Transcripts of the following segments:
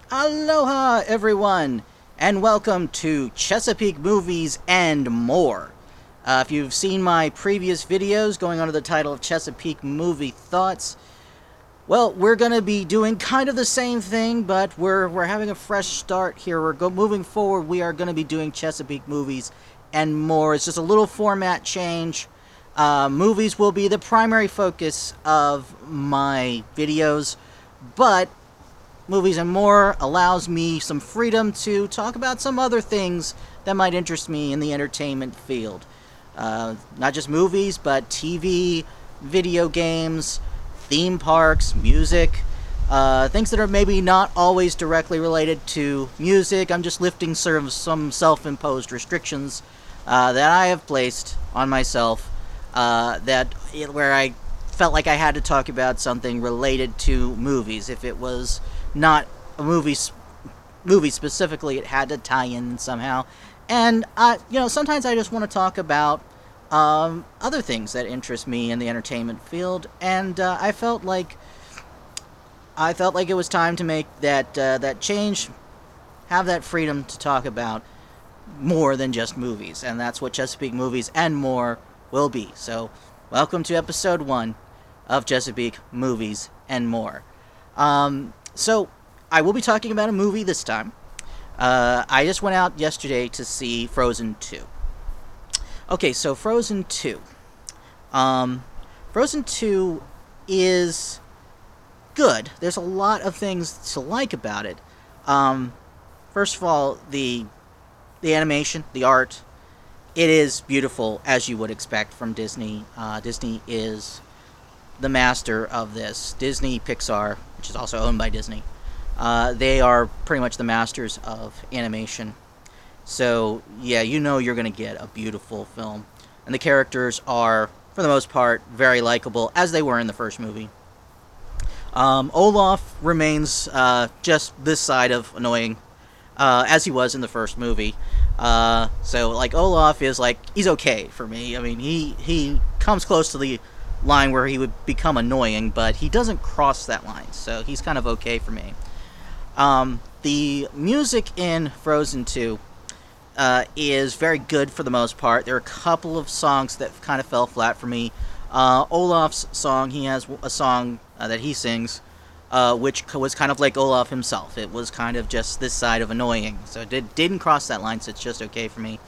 Aloha, everyone, and welcome to Chesapeake Movies and More. If you've seen my previous videos going under the title of Chesapeake Movie Thoughts, well, we're going to be doing kind of the same thing, but we're having a fresh start here. Moving forward, we are going to be doing Chesapeake Movies and More. It's just a little format change. Movies will be the primary focus of my videos, but Movies and More allows me some freedom to talk about some other things that might interest me in the entertainment field. Not just movies, but TV, video games, theme parks, music, things that are maybe not always directly related to music. I'm just lifting some self-imposed restrictions that I have placed on myself where I felt like I had to talk about something related to movies. If it was not a movie specifically, it had to tie in somehow. And sometimes I just want to talk about other things that interest me in the entertainment field, and I felt like it was time to make that change, have that freedom to talk about more than just movies, and that's what Chesapeake Movies and More will be. So, welcome to episode 1 of Chesapeake Movies and More. So, I will be talking about a movie this time. I just went out yesterday to see Frozen 2. Okay, so Frozen 2. Frozen 2 is good. There's a lot of things to like about it. First of all, the animation, the art, it is beautiful, as you would expect from Disney. Disney is the master of this. Disney, Pixar, which is also owned by Disney, they are pretty much the masters of animation. So, yeah, you're going to get a beautiful film. And the characters are, for the most part, very likable, as they were in the first movie. Olaf remains just this side of annoying, as he was in the first movie. Olaf is, he's okay for me. I mean, he comes close to the line where he would become annoying, but he doesn't cross that line, so he's kind of okay for me. The music in Frozen 2 is very good for the most part. There are a couple of songs that kind of fell flat for me. Olaf's song, he has a song that he sings, which was kind of like Olaf himself. It was kind of just this side of annoying, so it didn't cross that line, so it's just okay for me.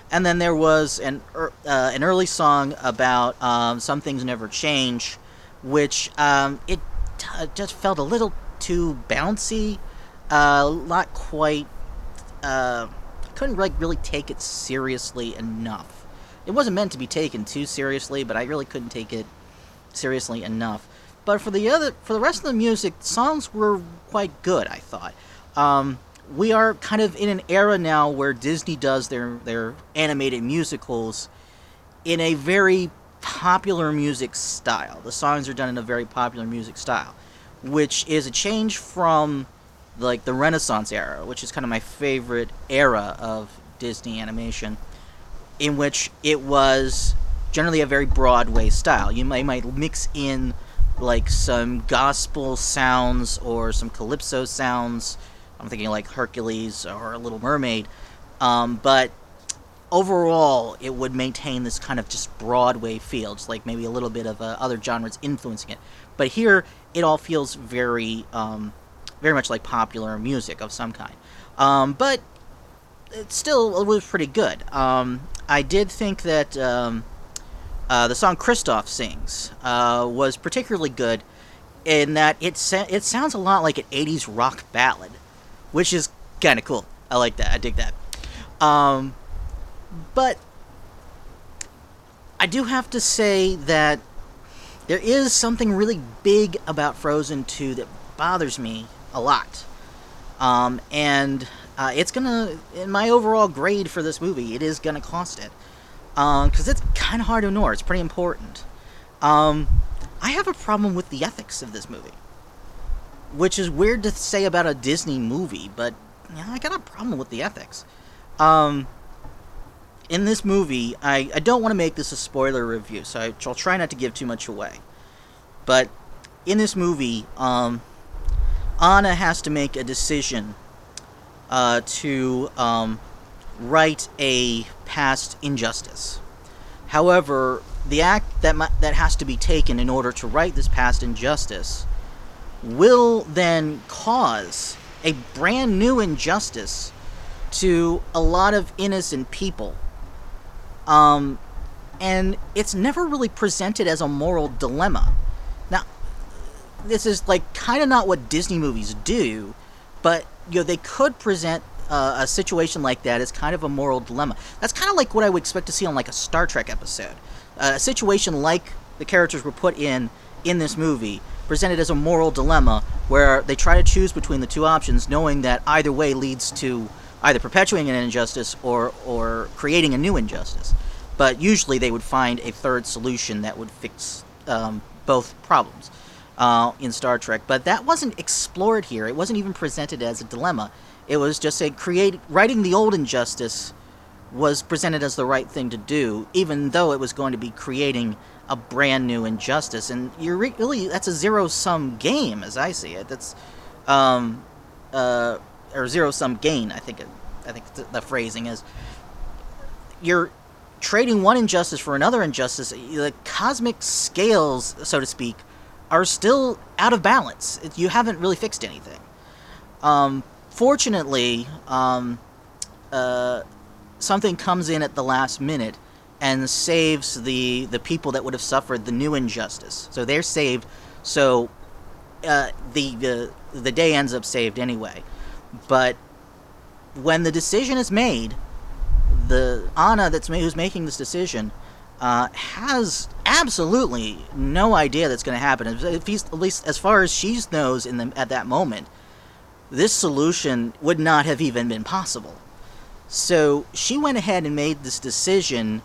And then there was an early song about Some Things Never Change, which just felt a little too bouncy, not quite. Couldn't really take it seriously enough. It wasn't meant to be taken too seriously, but I really couldn't take it seriously enough. But for the rest of the music, songs were quite good, I thought. We are kind of in an era now where Disney does their animated musicals in a very popular music style. The songs are done in a very popular music style, which is a change from the Renaissance era, which is kind of my favorite era of Disney animation, in which it was generally a very Broadway style. You might mix in some gospel sounds or some calypso sounds. I'm thinking like Hercules or Little Mermaid, but overall it would maintain this kind of just Broadway feel, just like maybe a little bit of other genres influencing it. But here it all feels very much like popular music of some kind. But it was pretty good. I did think that the song Kristoff sings was particularly good in that it sounds a lot like an 80s rock ballad, which is kind of cool. I like that. I dig that. But I do have to say that there is something really big about Frozen 2 that bothers me a lot. And it's gonna, in my overall grade for this movie, it is gonna cost it. Because it's kind of hard to ignore. It's pretty important. I have a problem with the ethics of this movie, which is weird to say about a Disney movie, but I got a problem with the ethics. In this movie, I don't want to make this a spoiler review, so I'll try not to give too much away. But in this movie, Anna has to make a decision to right a past injustice. However, the act that has to be taken in order to right this past injustice will then cause a brand new injustice to a lot of innocent people. And it's never really presented as a moral dilemma. Now, this is like kind of not what Disney movies do, but they could present a situation like that as kind of a moral dilemma. That's kind of like what I would expect to see on like a Star Trek episode. A situation like the characters were put in this movie, presented as a moral dilemma, where they try to choose between the two options, knowing that either way leads to either perpetuating an injustice or creating a new injustice. But usually they would find a third solution that would fix both problems in Star Trek. But that wasn't explored here. It wasn't even presented as a dilemma. It was just righting the old injustice was presented as the right thing to do, even though it was going to be creating a brand new injustice. And that's a zero-sum game, as I see it. That's or zero-sum gain, I think the phrasing is. You're trading one injustice for another injustice. The cosmic scales, so to speak, are still out of balance. You haven't really fixed anything. Fortunately, something comes in at the last minute and saves the people that would have suffered the new injustice. So they're saved. So the day ends up saved anyway. But when the decision is made, the Anna who's making this decision has absolutely no idea that's going to happen. At least as far as she knows at that moment, this solution would not have even been possible. So she went ahead and made this decision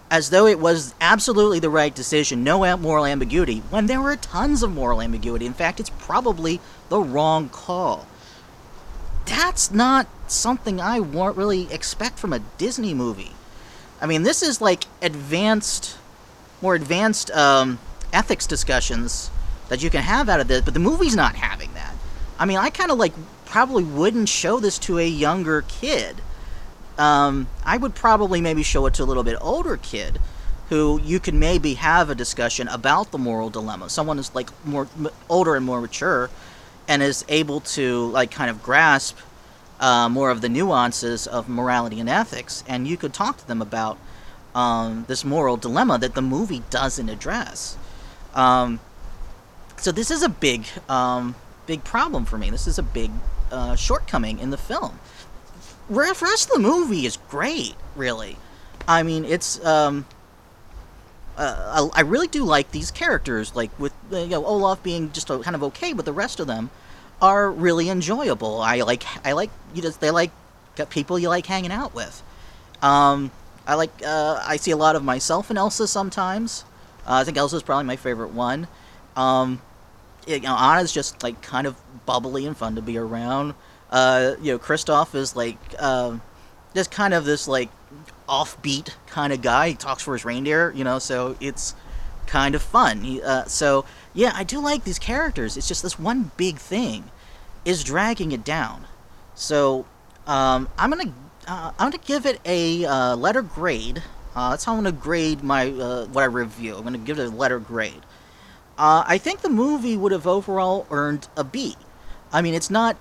as though it was absolutely the right decision, no moral ambiguity, when there were tons of moral ambiguity. In fact, it's probably the wrong call. That's not something I won't really expect from a Disney movie. I mean, this is like more advanced ethics discussions that you can have out of this, but the movie's not having that. I mean, I kind of probably wouldn't show this to a younger kid. I would probably maybe show it to a little bit older kid who you can maybe have a discussion about the moral dilemma. Someone who's more older and more mature and is able to kind of grasp more of the nuances of morality and ethics, and you could talk to them about this moral dilemma that the movie doesn't address. So this is a big problem for me. This is a big shortcoming in the film. The rest of the movie is great, really. I mean, it's I really do like these characters, with Olaf being just kind of okay, but the rest of them are really enjoyable. They like people you like hanging out with. I see a lot of myself in Elsa sometimes. I think Elsa's probably my favorite one. Anna's just kind of bubbly and fun to be around. Kristoff is just kind of this offbeat kind of guy. He talks for his reindeer, so it's kind of fun. So yeah, I do like these characters. It's just this one big thing is dragging it down. So I'm gonna give it a letter grade. That's how I'm gonna grade my what I review. I'm gonna give it a letter grade. I think the movie would have overall earned a B. I mean, it's not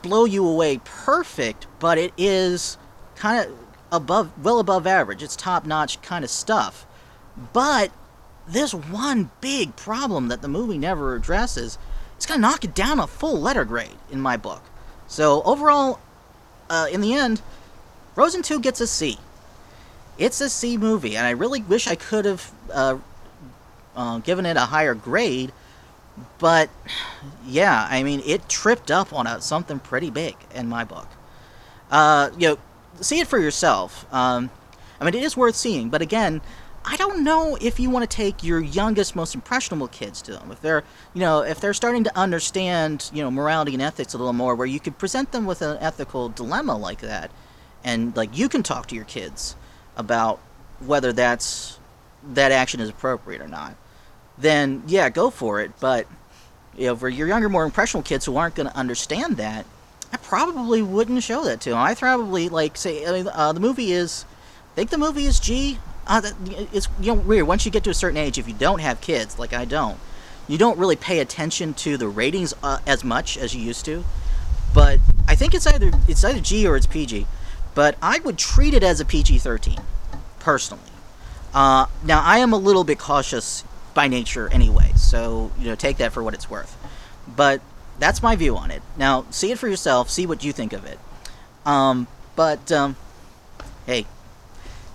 blow you away perfect, but it is kind of well above average. It's top-notch kind of stuff. But there's one big problem that the movie never addresses. It's going to knock it down a full letter grade in my book. So overall, in the end, Frozen 2 gets a C. It's a C movie, and I really wish I could have given it a higher grade. But yeah, I mean, it tripped up on something pretty big in my book. See it for yourself. I mean, it is worth seeing, but again, I don't know if you want to take your youngest, most impressionable kids to them. If they're starting to understand, morality and ethics a little more, where you could present them with an ethical dilemma like that, and you can talk to your kids about whether that action is appropriate or not, then yeah, go for it. But For your younger, more impressionable kids who aren't going to understand that, I probably wouldn't show that to them. I probably say, the movie is, I think the movie is G. It's weird. Once you get to a certain age, if you don't have kids, like I don't, you don't really pay attention to the ratings as much as you used to. But I think it's either G or it's PG. But I would treat it as a PG-13, personally. Now I am a little bit cautious by nature anyway, so take that for what it's worth. But that's my view on it. Now see it for yourself. See what you think of it. Hey,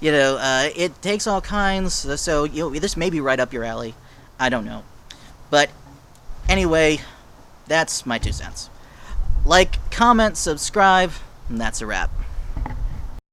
it takes all kinds. So this may be right up your alley. I don't know. But anyway, that's my 2 cents. Like, comment, subscribe, and that's a wrap.